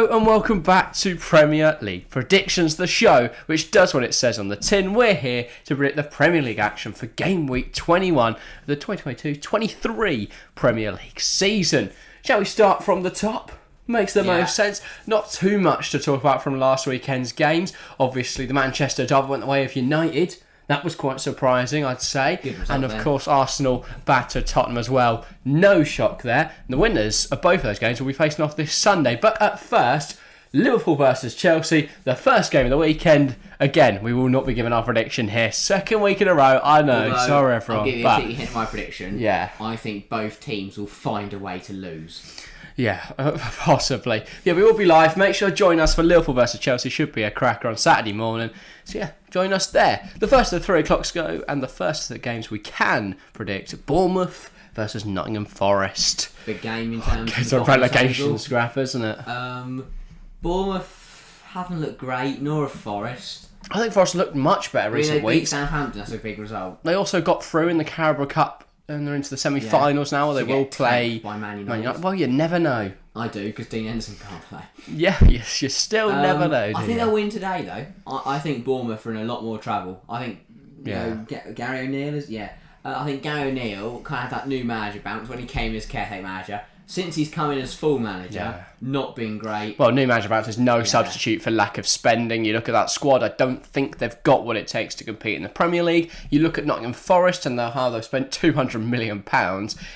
Hello and welcome back to Premier League Predictions, the show which does what it says on the tin. We're here to predict the Premier League action for Gameweek 21 of the 2022-23 Premier League season. Shall we start from the top? Makes the most sense. Not too much to talk about from last weekend's games. Obviously, the Manchester derby went the way of United. That was quite surprising, I'd say. And of course, Arsenal battered Tottenham as well. No shock there. And the winners of both of those games will be facing off this Sunday. But at first, Liverpool versus Chelsea, the first game of the weekend. Again, we will not be giving our prediction here. Second week in a row. I know. Although, sorry, everyone. I'll give you a cheeky hint of my prediction. Yeah. I think both teams will find a way to lose. Yeah, possibly. Yeah, we will be live. Make sure to join us for Liverpool versus Chelsea. Should be a cracker on Saturday morning. So yeah, join us there. The first of the 3 o'clocks go, and the first of the games we can predict: Bournemouth versus Nottingham Forest. Big game in terms It's of a relegation scrap, isn't it? Bournemouth haven't looked great, nor have Forest. I think Forest looked much better recent They beat weeks. Southampton, that's a big result. They also got through in the Carabao Cup, and they're into the semi-finals now. Where they will play by Man United. Well, you never know. I do, because Dean Henderson can't play. Yeah, you still never know. I think they'll win today, though. I think Bournemouth are in a lot more trouble. I think Gary O'Neill is... Yeah. I think Gary O'Neill kind of had that new manager bounce when he came as caretaker manager. Since he's come in as full manager, not been great. Well, new manager bounce is no substitute for lack of spending. You look at that squad, I don't think they've got what it takes to compete in the Premier League. You look at Nottingham Forest and how they've spent £200 million.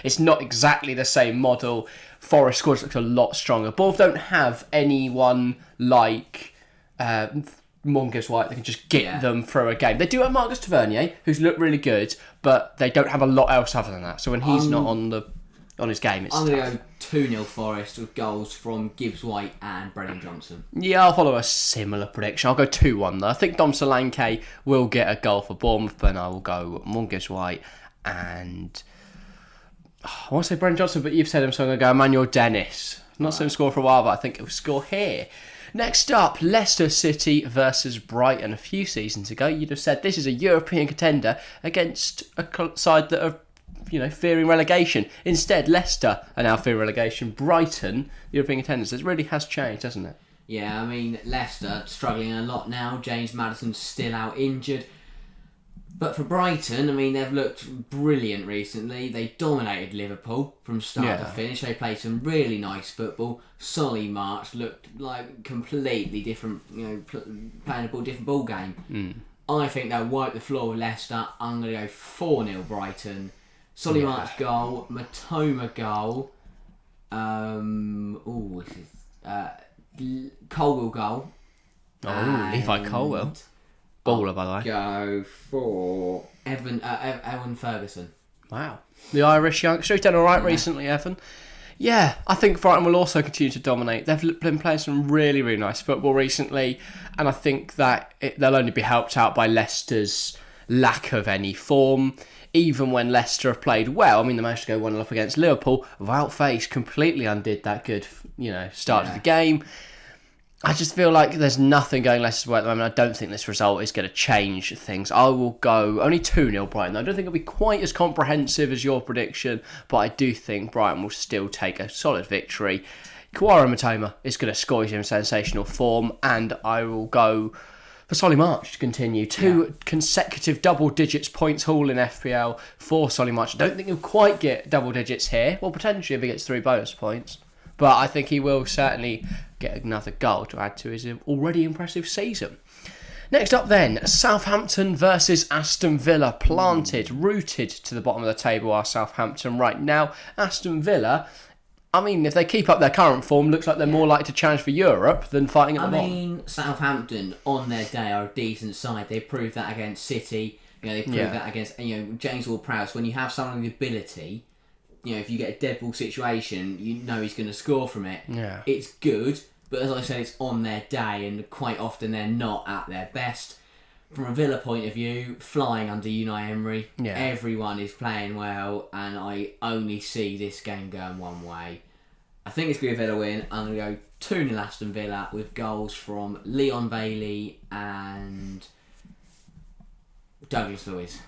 It's not exactly the same model. Forest squad looks a lot stronger. Both don't have anyone like Mongus White that can just get them through a game. They do have Marcus Tavernier, who's looked really good, but they don't have a lot else other than that. So when he's not on his game, it's I'm going to go 2-0 Forest with goals from Gibbs White and Brennan Johnson. Yeah, I'll follow a similar prediction. I'll go 2-1 though. I think Dom Solanke will get a goal for Bournemouth, but I will go Mongus White and... I want to say Brennan Johnson, but you've said him, so I'm going to go Emmanuel Dennis. Not seen him score for a while, but I think he'll score here. Next up, Leicester City versus Brighton. A few seasons ago, you'd have said this is a European contender against a side that are, fearing relegation. Instead, Leicester are now fearing relegation. Brighton, European contenders. It really has changed, hasn't it? Yeah, I mean, Leicester struggling a lot now. James Maddison's still out injured. But for Brighton, I mean, they've looked brilliant recently. They dominated Liverpool from start to finish. They played some really nice football. Solly March looked like completely different, playing a different ball game. I think they'll wipe the floor with Leicester. I'm going to go 4-0 Brighton. Solly March goal, Matoma goal. Colwell goal. Oh, Levi Colwell. Baller, by the way. Go for Evan Ferguson. Wow. The Irish youngster. He's done alright recently, Evan. Yeah, I think Brighton will also continue to dominate. They've been playing some really, really nice football recently, and I think that they'll only be helped out by Leicester's lack of any form. Even when Leicester have played well, I mean, they managed to go 1-0 up against Liverpool. Wout Faes completely undid that good, start of the game. I just feel like there's nothing going Leicester's way at the moment. I don't think this result is going to change things. I will go only 2-0 Brighton. I don't think it'll be quite as comprehensive as your prediction, but I do think Brighton will still take a solid victory. Kawara Matoma is going to score. He's in sensational form, and I will go for Solly March to continue. 2 consecutive double digits points haul in FPL for Solly March. I don't think he'll quite get double digits here. Well, potentially if he gets 3 bonus points. But I think he will certainly get another goal to add to his already impressive season. Next up then, Southampton versus Aston Villa. Rooted to the bottom of the table are Southampton right now. Aston Villa, I mean, if they keep up their current form, looks like they're more likely to challenge for Europe than fighting at the bottom. I mean, Southampton, on their day, are a decent side. They proved that against City. They proved that against James Ward-Prowse. When you have someone with the ability... if you get a dead ball situation, he's going to score from it. Yeah. It's good, but as I said, it's on their day, and quite often they're not at their best. From a Villa point of view, flying under Unai Emery, everyone is playing well, and I only see this game going one way. I think it's going to be a Villa win. I'm going to go 2-0 Aston Villa with goals from Leon Bailey and Douglas Luiz.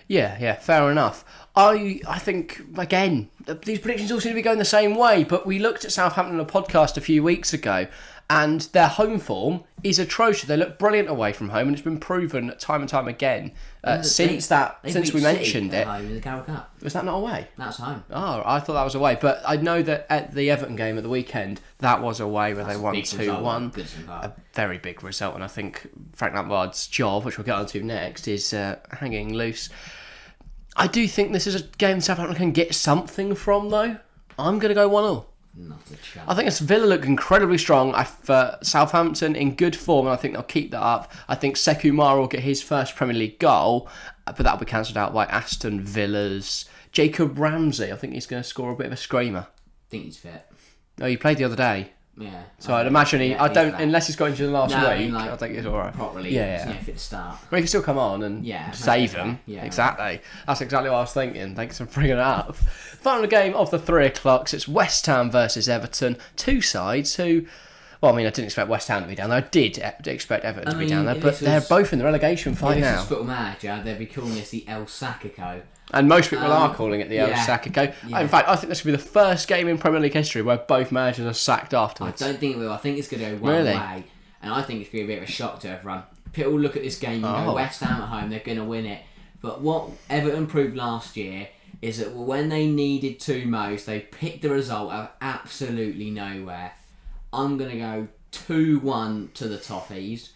Yeah, fair enough. I think, again, these predictions all seem to be going the same way, but we looked at Southampton on a podcast a few weeks ago, and their home form is atrocious. They look brilliant away from home, and it's been proven time and time again since we mentioned it. Home in the Carroll Cup. Was that not away? That's home. Oh, I thought that was away, but I know that at the Everton game at the weekend, that was away where they won 2-1. A very big result, and I think Frank Lampard's job, which we'll get onto next, is hanging loose. I do think this is a game Southampton can get something from, though. I'm going to go 1-0. Not a chance. I think Villa look incredibly strong. Southampton in good form, and I think they'll keep that up. I think Sekou Mara will get his first Premier League goal, but that'll be cancelled out by Aston Villa's Jacob Ramsey. I think he's going to score a bit of a screamer. I think he's fit. Oh, he played the other day. Yeah. So I'd imagine unless he's got into the last week, I think he's alright. Properly, fit to start. Well, he can still come on and save him. Yeah. Exactly. That's exactly what I was thinking. Thanks for bringing it up. Final game of the 3 o'clocks. It's West Ham versus Everton. Two sides who... Well, I mean, I didn't expect West Ham to be down there. I did expect Everton to be down there, but they're both in the relegation fight now. If this was Football Manager, they'd be calling this the El Sacco. And most people are calling it the El Sacco. Yeah. In fact, I think this will be the first game in Premier League history where both managers are sacked afterwards. I don't think it will. I think it's going to go one way. And I think it's going to be a bit of a shock to everyone. People will look at this game and go, West Ham at home, they're going to win it. But what Everton proved last year is that when they needed to most, they picked the result out of absolutely nowhere. I'm going to go 2-1 to the Toffees.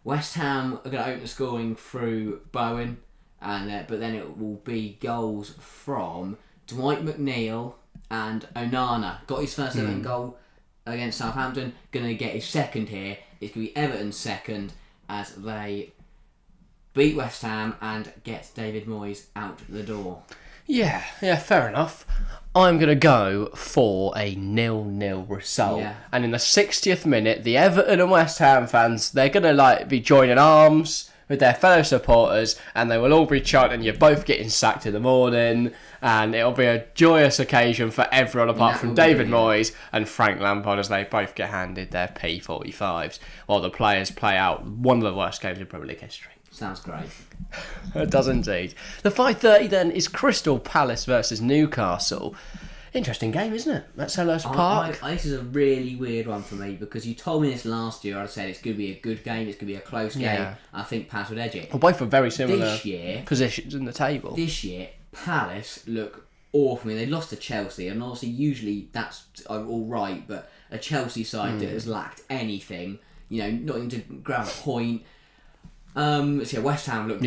West Ham are going to open the scoring through Bowen. But then it will be goals from Dwight McNeil and Onana. Got his first Everton goal against Southampton. Going to get his second here. It's going to be Everton's second as they beat West Ham and get David Moyes out the door. Yeah, fair enough. I'm going to go for a 0-0 result. Yeah. And in the 60th minute, the Everton and West Ham fans, they're going to be joining arms with their fellow supporters, and they will all be chanting, "You're both getting sacked in the morning," and it'll be a joyous occasion for everyone apart from David Moyes and Frank Lampard as they both get handed their P45s while the players play out one of the worst games in Premier League history. Sounds great. It does indeed. The 5:30 then is Crystal Palace versus Newcastle. Interesting game, isn't it? At Selhurst Park. This is a really weird one for me because you told me this last year. I said it's going to be a good game. It's going to be a close game. I think Palace would edge it. Well, both are very similar positions in the table. This year, Palace look awful. I mean, they lost to Chelsea, and obviously, usually that's all right. But a Chelsea side that has lacked anything, not even to grab a point. West Ham look.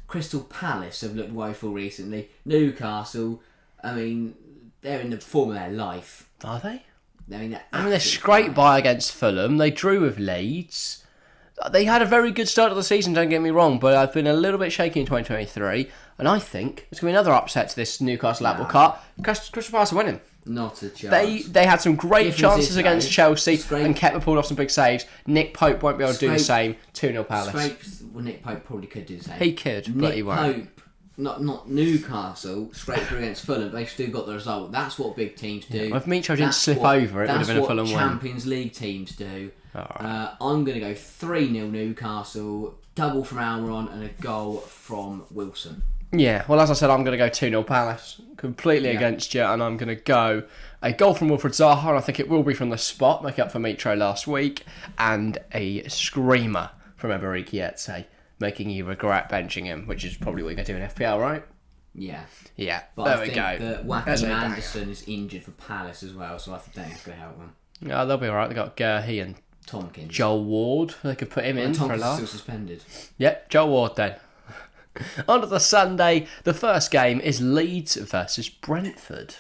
Crystal Palace have looked woeful recently. Newcastle. I mean, they're in the form of their life. Are they? They're scraped by against Fulham. They drew with Leeds. They had a very good start of the season, don't get me wrong, but I've been a little bit shaky in 2023, and I think it's going to be another upset to this Newcastle Apple Cart. Crystal Palace are winning. Not a chance. They had some great chances against Chelsea, and Kepa pulled off some big saves. Nick Pope won't be able to do the same. 2-0 Palace. Nick Pope probably could do the same. He could, but he won't. Pope, not Newcastle, scraped through against Fulham, they've still got the result. That's what big teams do. If Micho didn't slip over, it would have been a Fulham win. That's what Champions League teams do. Right. I'm going to go 3-0 Newcastle, double from Almiron and a goal from Wilson. Yeah, well, as I said, I'm going to go 2-0 Palace. Completely against you, and I'm going to go a goal from Wilfried Zaha, and I think it will be from the spot, making up for Mitro last week, and a screamer from Eberechi Eze, making you regret benching him, which is probably what you're going to do in FPL, right? Yeah. Yeah, but there I we think go. that Joaquin Anderson is injured for Palace as well, so I think that's going to help them. Yeah, they'll be alright. They've got Gerhi and Tompkins. Joel Ward. They could put him in for a laugh. Still suspended. Yep, Joel Ward then. On to the Sunday, the first game is Leeds versus Brentford.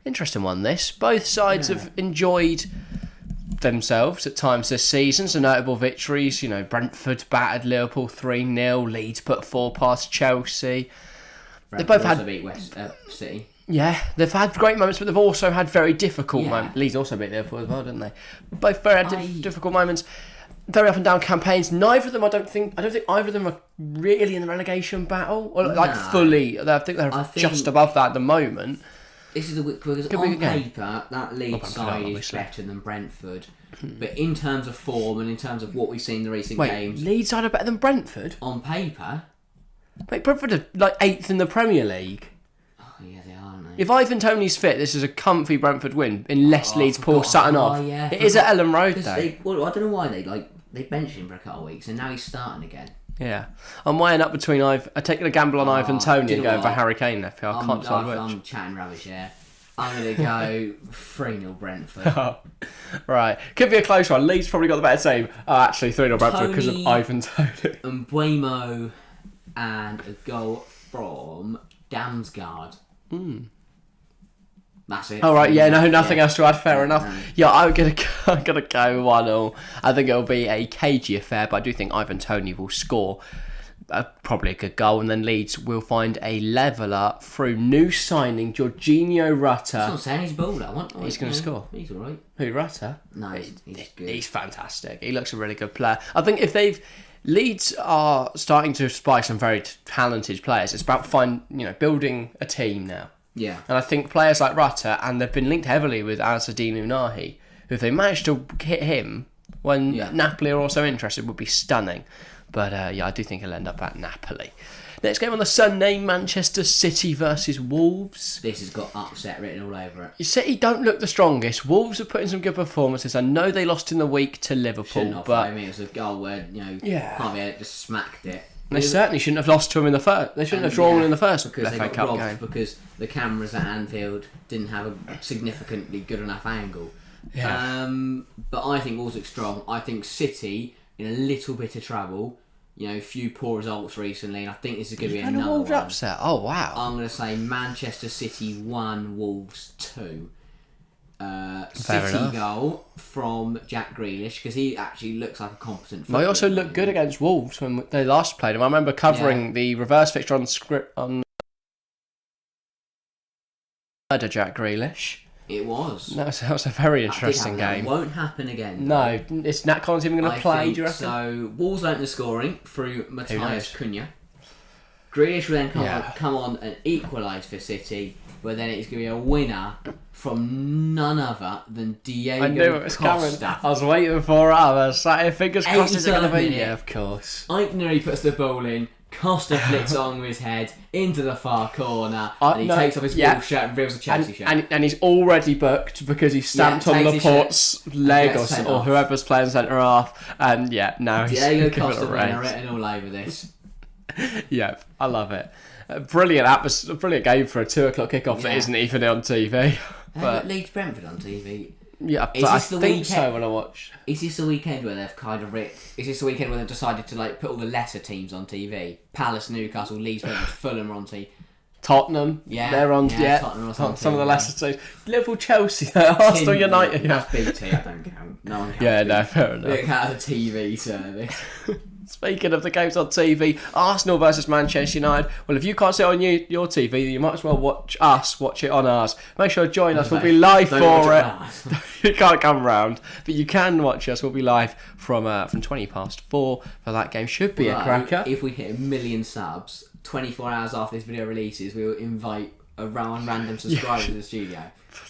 Interesting one, this. Both sides have enjoyed themselves at times this season. Some notable victories. Brentford battered Liverpool 3-0. Leeds put 4 past Chelsea. Brentford they both had beat West City. Yeah, they've had great moments, but they've also had very difficult moments. Leeds also beat Liverpool as well, didn't they? Both very difficult moments. Very up and down campaigns. Neither of them, I don't think either of them are really in the relegation battle. Or fully. I think they're just above that at the moment. This is because on paper, that Leeds side is better than Brentford. But in terms of form and in terms of what we've seen in the recent games... Leeds side are better than Brentford? On paper? Brentford are 8th in the Premier League. Oh, yeah, they are, aren't If Ivan Toney's fit, this is a comfy Brentford win, unless Leeds pull Sutton off. Yeah, it is at Ellen Road, though. I don't know why they benched him for a couple of weeks, and now he's starting again. Yeah. I'm weighing up between taking a gamble on Ivan Toney and going for Harry Kane left. I can't decide which. I'm chatting rubbish here. I'm going to go 3-0 Brentford. Right. Could be a close one. Leeds probably got the better team. Oh, actually, 3-0 Brentford because of Ivan Toney. And Buemo and a goal from Damsgaard. That's it. All right, nothing else to add. Fair enough. Yeah, I'm gonna go 1-0. I think it'll be a cagey affair, but I do think Ivan Toney will score probably a good goal, and then Leeds will find a leveller through new signing Jorginho Rutter. That's not saying he's bald. He's going to score. He's all right. Who, Rutter? No, he's good. He's fantastic. He looks a really good player. I think if Leeds are starting to spy some very talented players. It's about building a team now. Yeah. And I think players like Rutter, and they've been linked heavily with Azzedine Unahi, who if they manage to hit him when Napoli are also interested, would be stunning. But I do think he'll end up at Napoli. Next game on the Sunday, Manchester City versus Wolves. This has got upset written all over it. City don't look the strongest. Wolves are putting some good performances. I know they lost in the week to Liverpool, but it was a goal where Harvey just smacked it. They certainly shouldn't have lost to him in the first. They shouldn't have drawn in the first because FA they got Cup robbed game. Because the cameras at Anfield didn't have a significantly good enough angle. Yeah. But I think Wolves look strong. I think City in a little bit of trouble. A few poor results recently, and I think this is going to be another Wolves one. upset. Oh wow! I'm going to say Manchester City 1, Wolves 2. City goal from Jack Grealish because he actually looks like a competent footballer. They also looked good against Wolves when they last played him. I remember covering the reverse fixture on script on Jack Grealish. It was. That was a very interesting game. It won't happen again. No, is Nat Collins even going to play, do you reckon? So, Wolves open the scoring through Matthias Cunha. Grealish will then come on and equalise for City, but then it's going to be a winner from none other than Diego Costa. I knew it was coming. I was waiting for it. I was sat here, fingers crossed it's going to be. Yeah, of course. Aït puts the ball in. Costa flicks on with his head into the far corner, and he takes off his wool shirt and reveals a Chelsea shirt. And he's already booked because he's stamped on Laporte's leg or whoever's playing centre half. And now he's Diego Costa written all over this. Yeah, I love it. Brilliant atmosphere, brilliant game for a 2:00 kickoff that isn't even on TV. But Leeds Brentford on TV. Yeah, but I think so when I watch. Is this the weekend where they've Is this the weekend where they've decided to put all the lesser teams on TV? Palace, Newcastle, Leeds, Brentford, Fulham are on TV. Tottenham, they're on. Tottenham are on some of the lesser teams. Liverpool, Chelsea, Arsenal, United. That's BT. I don't count. No one counts. Fair enough. Look at the TV service. Speaking of the games on TV, Arsenal versus Manchester United. Well, if you can't see it on your TV, you might as well watch it on ours. Make sure to join us. We'll be live for it. You can't come round, but you can watch us. We'll be live from 4:20 for that game. Should be a cracker. If we hit 1 million subs, 24 hours after this video releases, we will invite a random subscriber to the studio.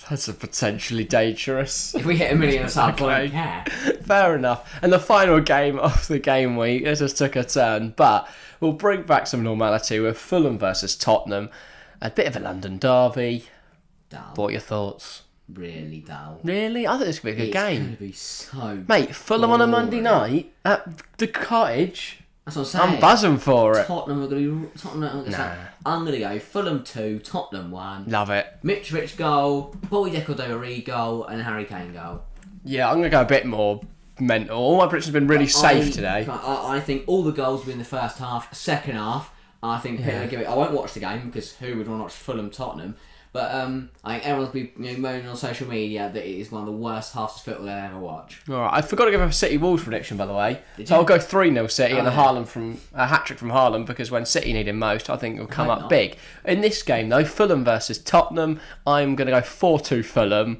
That's a potentially dangerous. If we hit 1 million subs, I don't care. Fair enough. And the final game of the game week, it just took a turn, but we'll bring back some normality with Fulham versus Tottenham. A bit of a London derby. Dull. What are your thoughts? Really dull. Really? I think this could be a good game. It's going to be so Mate, Fulham on a Monday night at the Cottage. That's what I'm saying. I'm buzzing for it. I'm going to go Fulham 2, Tottenham 1. Love it. Mitrovic goal, Bobby Decordova goal, and Harry Kane goal. Yeah, I'm going to go a bit more mental. All my predictions have been really safe today. I think all the goals will be in the first half. Second half, I think I won't watch the game because who would want to watch Fulham Tottenham? But I think everyone's been moaning on social media that it is one of the worst halves of football they'll ever watch. Alright, I forgot to give a City Wolves prediction, by the way. So I'll go 3-0 City and a hat-trick from Haaland, because when City need him most, I think it'll come up big. In this game, though, Fulham versus Tottenham, I'm going to go 4-2 Fulham.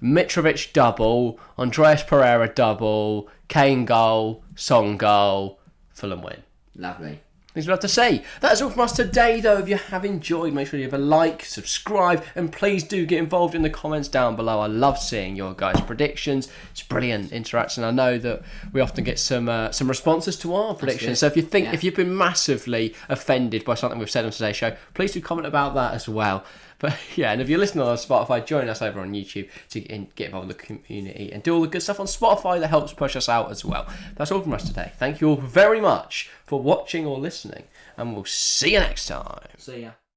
Mitrovic double, Andreas Pereira double, Kane goal, Son goal, Fulham win. Lovely. Things we'll have to say. That's all from us today, though. If you have enjoyed, make sure you have a like, subscribe, and please do get involved in the comments down below. I love seeing your guys' predictions. It's brilliant interaction. I know that we often get some responses to our predictions. So if you think if you've been massively offended by something we've said on today's show, please do comment about that as well. But yeah, and if you're listening on Spotify, join us over on YouTube to get involved with the community and do all the good stuff on Spotify that helps push us out as well. That's all from us today. Thank you all very much for watching or listening, and we'll see you next time. See ya.